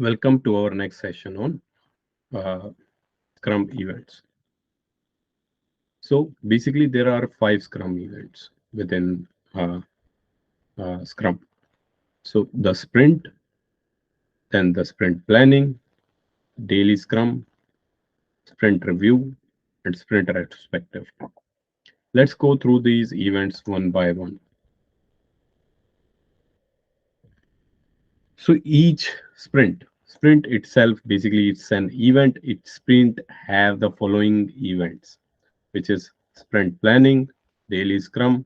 Welcome to our next session on uh, Scrum events. So basically, there are 5 Scrum events within Scrum. So the sprint, then the sprint planning, daily Scrum, sprint review, and sprint retrospective. Let's go through these events one by one. So each sprint itself, basically, it's an event. Each sprint have the following events, which is sprint planning, daily Scrum,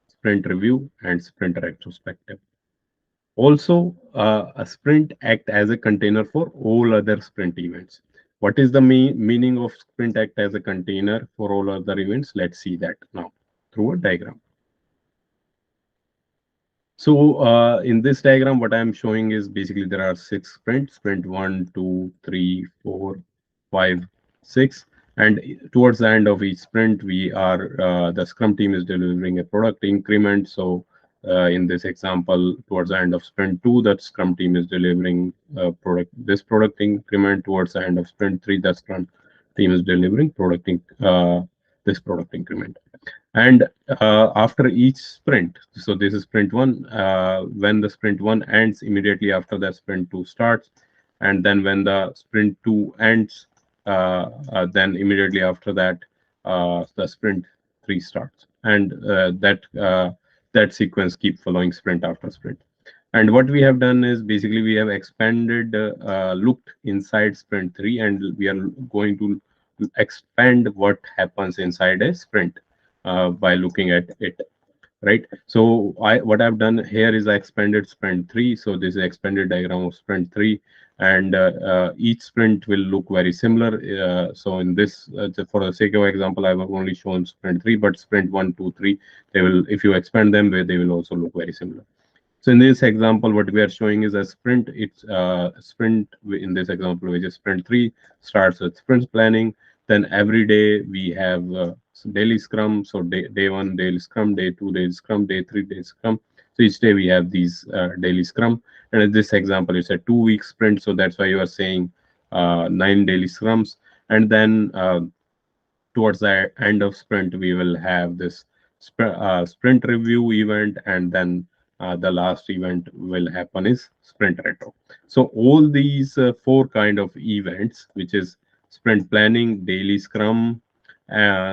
sprint review, and sprint retrospective. Also, a sprint act as a container for all other sprint events. What is the meaning of sprint act as a container for all other events? Let's see that now through a diagram. So in this diagram, what I'm showing is basically there are 6 sprints, sprint 1, 2, 3, 4, 5, 6. And towards the end of each sprint, the Scrum team is delivering a product increment. So in this example, towards the end of sprint 2, the Scrum team is delivering this product increment. Towards the end of sprint 3, the Scrum team is delivering this product increment. And after each sprint, so this is sprint 1, when the sprint 1 ends, immediately after that sprint 2 starts. And then when the sprint 2 ends, then immediately after that, the sprint 3 starts. And that sequence keep following sprint after sprint. And what we have done is basically we have expanded, looked inside sprint 3, and we are going to expand what happens inside a sprint by looking at it, right? So what I've done here is I expanded sprint 3. So this is expanded diagram of sprint 3, and each sprint will look very similar. So in this, for the sake of example, I've only shown sprint 3, but sprint 1, 2, 3, they will, if you expand them, they will also look very similar. So in this example, what we are showing is a sprint. It's sprint in this example, which is sprint 3, starts with sprint planning. Then every day we have daily Scrum. So day 1, daily Scrum, day 2, daily Scrum, day 3, daily Scrum. So each day we have these daily Scrum. And in this example, it's a 2-week sprint. So that's why you are saying 9 daily Scrums. And then towards the end of sprint, we will have this sprint review event, and then the last event will happen is sprint retro. So all these 4 kind of events, which is sprint planning, daily Scrum,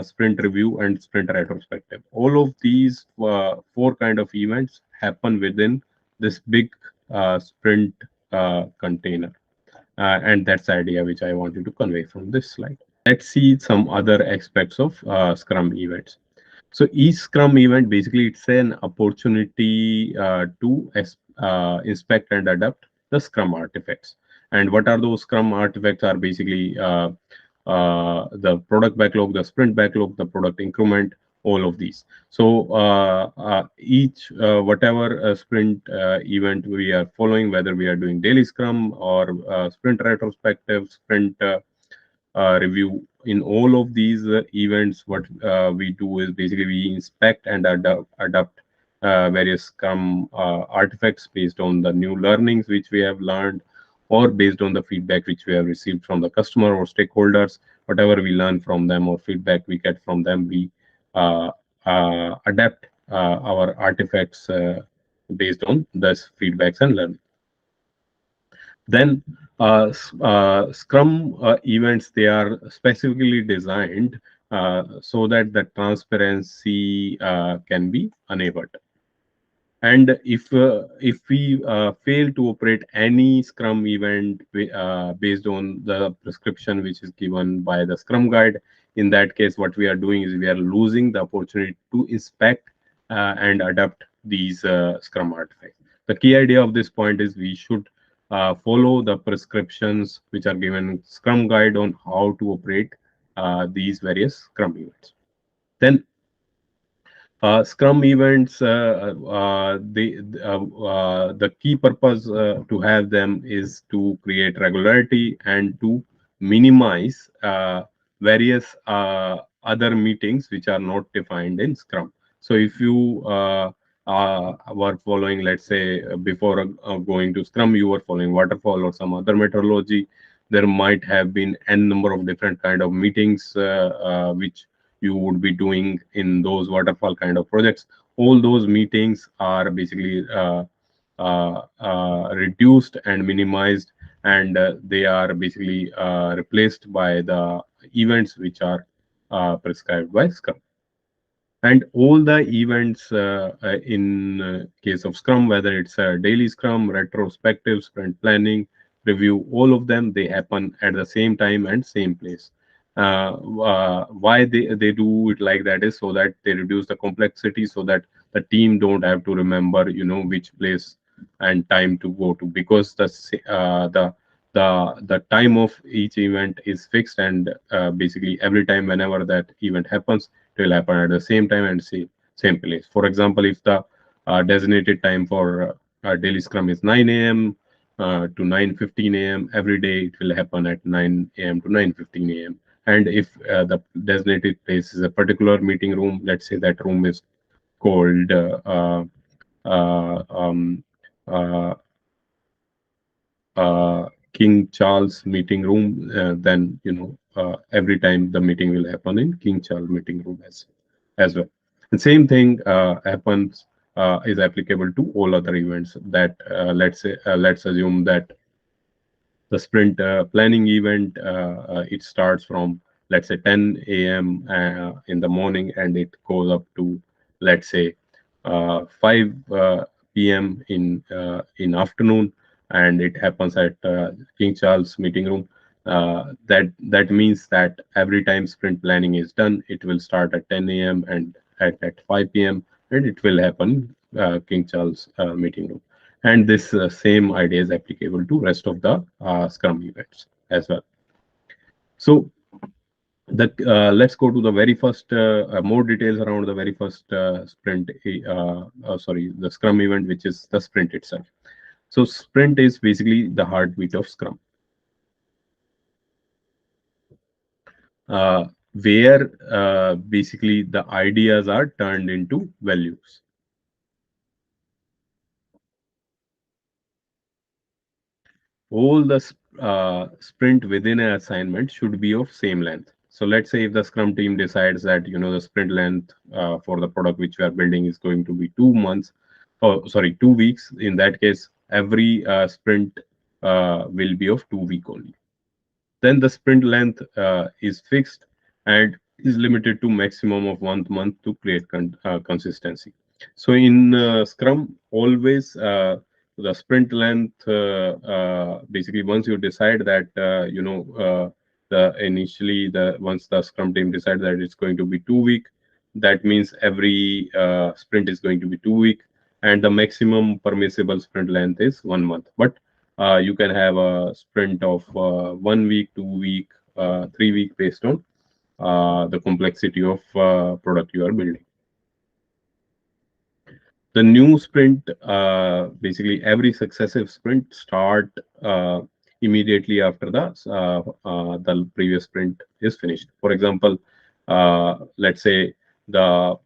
sprint review, and sprint retrospective, all of these 4 kind of events happen within this big sprint container. And that's the idea which I wanted to convey from this slide. Let's see some other aspects of Scrum events. So each Scrum event, basically, it's an opportunity to inspect and adapt the Scrum artifacts. And what are those Scrum artifacts? Are basically the product backlog, the sprint backlog, the product increment, all of these. So each whatever sprint event we are following, whether we are doing daily Scrum or sprint retrospective, sprint review, in all of these events, what we do is basically we inspect and adapt various Scrum artifacts based on the new learnings which we have learned, or based on the feedback which we have received from the customer or stakeholders. Whatever we learn from them or feedback we get from them, we uh, adapt our artifacts based on this feedbacks and learning. Then Scrum events, they are specifically designed so that the transparency can be enabled. And if we fail to operate any Scrum event based on the prescription which is given by the Scrum guide, in that case, what we are doing is we are losing the opportunity to inspect and adapt these Scrum artifacts. The key idea of this point is we should follow the prescriptions which are given in Scrum guide on how to operate these various Scrum events. Then Scrum events, the key purpose to have them is to create regularity and to minimize various other meetings which are not defined in Scrum. So if you were following, let's say, before going to Scrum, you were following waterfall or some other methodology. There might have been n number of different kind of meetings which you would be doing in those waterfall kind of projects. All those meetings are basically reduced and minimized, and they are basically replaced by the events which are prescribed by Scrum. And all the events in case of Scrum, whether it's a daily Scrum, retrospective, sprint planning, review, all of them, they happen at the same time and same place. Why they do it like that is so that they reduce the complexity, so that the team don't have to remember, which place and time to go to, because the time of each event is fixed, and basically every time whenever that event happens, it will happen at the same time and same place. For example, if the designated time for daily Scrum is 9 a.m. To 9:15 a.m. every day, it will happen at 9 a.m. to 9:15 a.m. And if the designated place is a particular meeting room, let's say that room is called uh, um, uh, King Charles meeting room, then every time the meeting will happen in King Charles meeting room as well. And same thing happens is applicable to all other events. That let's assume that the sprint planning event, it starts from, let's say, 10 a.m. In the morning, and it goes up to, let's say, 5 p.m. In afternoon, and it happens at King Charles meeting room. That means that every time sprint planning is done, it will start at 10 a.m. and at 5 p.m., and it will happen King Charles meeting room. And this same idea is applicable to rest of the Scrum events as well. So the let's go to the very first more details around the very first sprint. Sorry, the Scrum event, which is the sprint itself. So sprint is basically the heartbeat of Scrum, uh, where basically the ideas are turned into values. All the sprint within an assignment should be of same length. So let's say if the Scrum team decides that the sprint length for the product which we are building is going to be 2 months, oh sorry, 2 weeks. In that case, every sprint will be of 2 week only. Then the sprint length is fixed and is limited to maximum of 1 month to create consistency. So in Scrum, always the sprint length, basically once you decide that the initially the once the Scrum team decide that it's going to be 2 week, that means every sprint is going to be 2 week, and the maximum permissible sprint length is 1 month. But you can have a sprint of 1 week, 2 week, 3 week, based on the complexity of product you are building. The new sprint, basically every successive sprint start immediately after the previous sprint is finished. For example, let's say the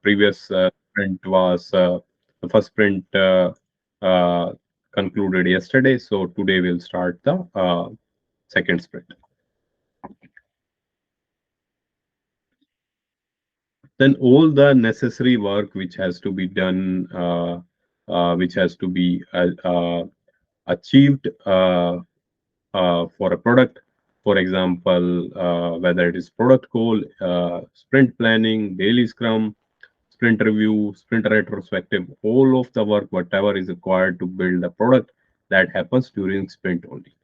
previous sprint was the first sprint uh, concluded yesterday, so today we'll start the second sprint. Then all the necessary work which has to be done, which has to be achieved for a product. For example, whether it is product goal, sprint planning, daily Scrum, sprint review, sprint retrospective, all of the work, whatever is required to build a product, that happens during sprint only.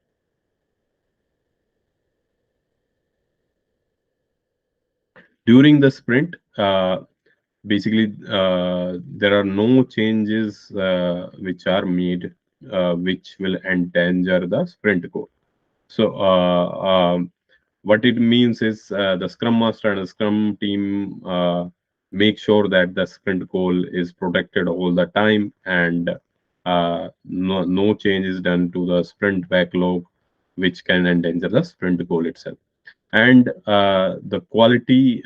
During the sprint, basically there are no changes which are made which will endanger the sprint goal. So what it means is the Scrum Master and the Scrum team make sure that the sprint goal is protected all the time, and no change is done to the sprint backlog which can endanger the sprint goal itself. And the quality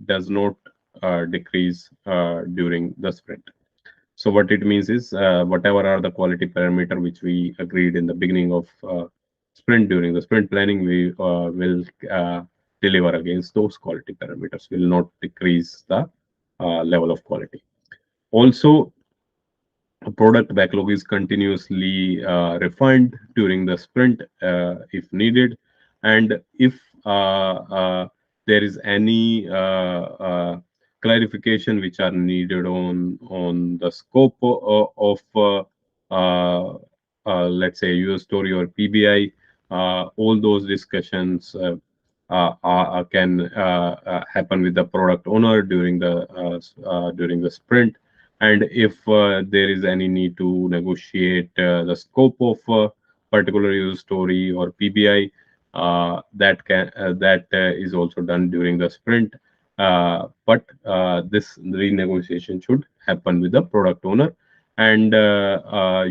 does not decrease during the sprint. So what it means is whatever are the quality parameter which we agreed in the beginning of sprint, during the sprint planning, we will deliver against those quality parameters, will not decrease the level of quality. Also, a product backlog is continuously refined during the sprint if needed. And if there is any clarification which are needed on the scope of let's say user story or PBI, all those discussions can happen with the product owner during the sprint. And if there is any need to negotiate the scope of particular user story or PBI, that is also done during the sprint. But this renegotiation should happen with the product owner. And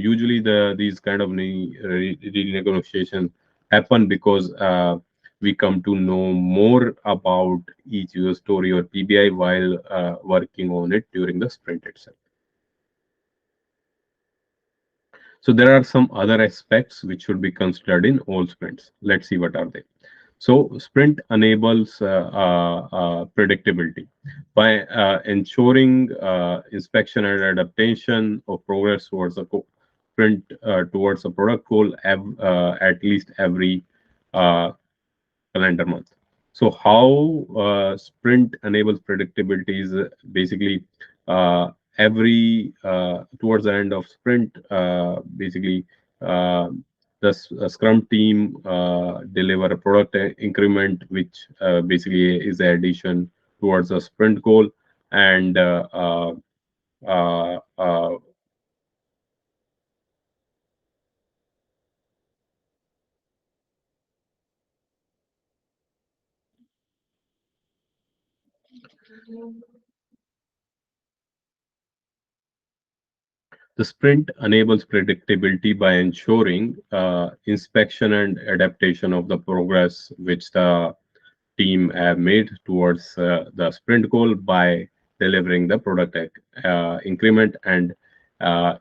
usually these kind of renegotiation happen because we come to know more about each user story or PBI while working on it during the sprint itself. So there are some other aspects which should be considered in all sprints. Let's see what are they. So sprint enables predictability by ensuring inspection and adaptation of progress towards a sprint towards a product goal at least every uh, calendar month. So how sprint enables predictability is basically every towards the end of sprint, basically uh, the Scrum team deliver a product increment, which basically is the addition towards a sprint goal. And uh, uh, the sprint enables predictability by ensuring inspection and adaptation of the progress which the team have made towards the sprint goal by delivering the product increment. And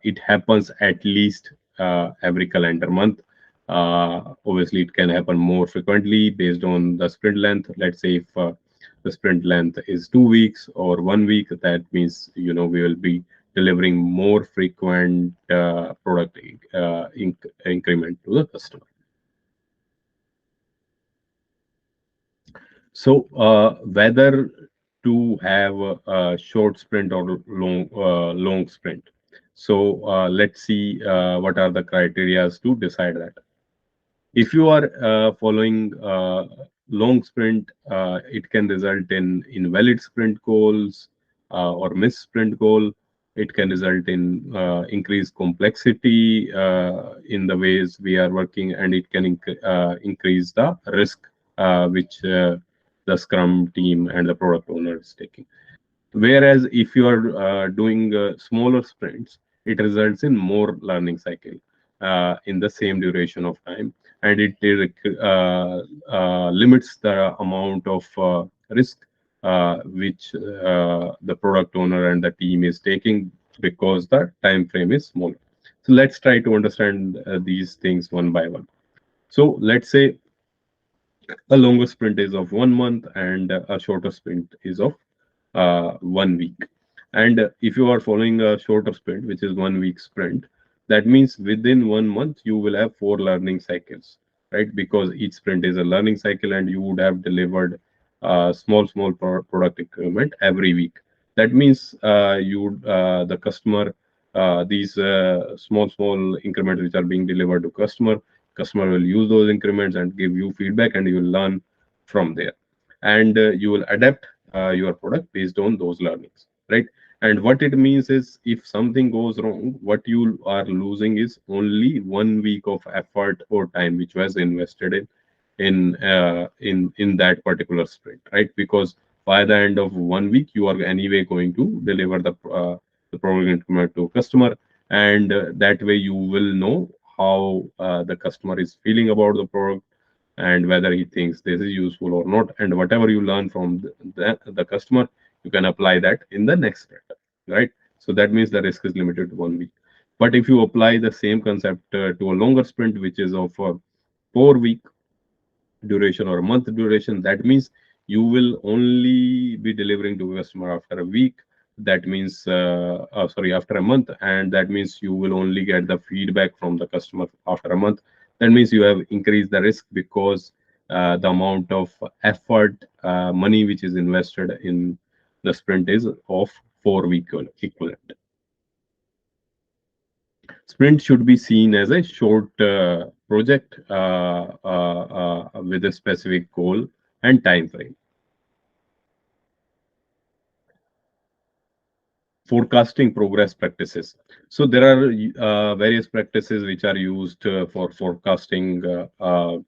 it happens at least every calendar month. Obviously it can happen more frequently based on the sprint length. Let's say if the sprint length is 2 weeks or 1 week, that means we will be delivering more frequent product increment to the customer. So, whether to have a short sprint or long sprint. So, let's see what are the criteria to decide that. If you are following long sprint, it can result in invalid sprint goals or miss sprint goal. It can result in increased complexity in the ways we are working, and it can increase the risk which the Scrum team and the product owner is taking. Whereas if you are doing smaller sprints, it results in more learning cycle in the same duration of time, and it limits the amount of risk which the product owner and the team is taking because the time frame is smaller. So let's try to understand these things one by one. So let's say a longer sprint is of 1 month and a shorter sprint is of 1 week. And if you are following a shorter sprint, which is 1 week sprint, that means within 1 month you will have 4 learning cycles, right? Because each sprint is a learning cycle, and you would have delivered small product increment every week. That means the customer, these small increments which are being delivered to customer will use those increments and give you feedback, and you will learn from there. And you will adapt your product based on those learnings, right? And what it means is, if something goes wrong, what you are losing is only 1 week of effort or time which was invested in that particular sprint, right? Because by the end of 1 week you are anyway going to deliver the product increment to customer, and that way you will know how the customer is feeling about the product and whether he thinks this is useful or not. And whatever you learn from the customer, you can apply that in the next sprint, right? So that means the risk is limited to 1 week. But if you apply the same concept to a longer sprint, which is of 4 week duration or a month duration, that means you will only be delivering to a customer after a week. That means, sorry, after a month, and that means you will only get the feedback from the customer after a month. That means you have increased the risk because the amount of effort, money which is invested in the sprint is of 4 week equivalent. Sprint should be seen as a short project with a specific goal and time frame. Forecasting progress practices. So there are various practices which are used for forecasting the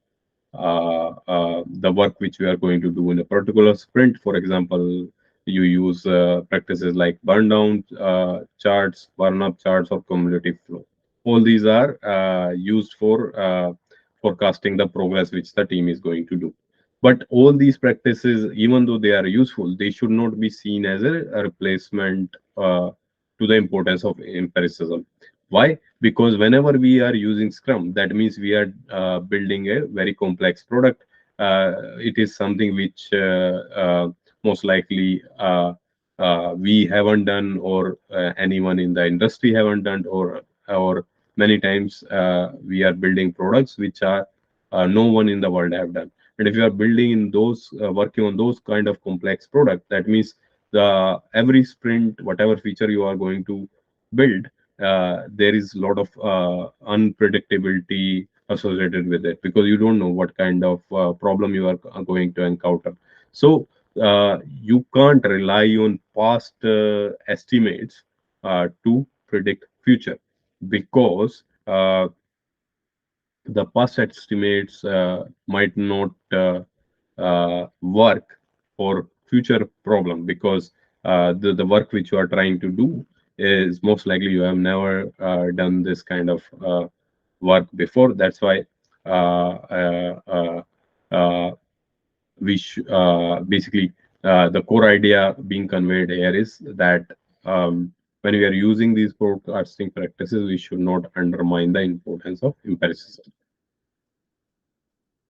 work which we are going to do in a particular sprint. For example, you use practices like burn down charts, burn up charts, or cumulative flow. All these are used for forecasting the progress which the team is going to do. But all these practices, even though they are useful, they should not be seen as a replacement to the importance of empiricism. Why? Because whenever we are using Scrum, that means we are building a very complex product. It is something which most likely we haven't done, or anyone in the industry haven't done, or many times we are building products which are no one in the world have done. And if you are building in those, working on those kind of complex product, that means the every sprint, whatever feature you are going to build, there is a lot of unpredictability associated with it, because you don't know what kind of problem you are going to encounter. So you can't rely on past estimates to predict future, because the past estimates might not work for future problem, because the work which you are trying to do is most likely you have never done this kind of work before. That's why uh, basically the core idea being conveyed here is that when we are using these forecasting practices, we should not undermine the importance of empiricism.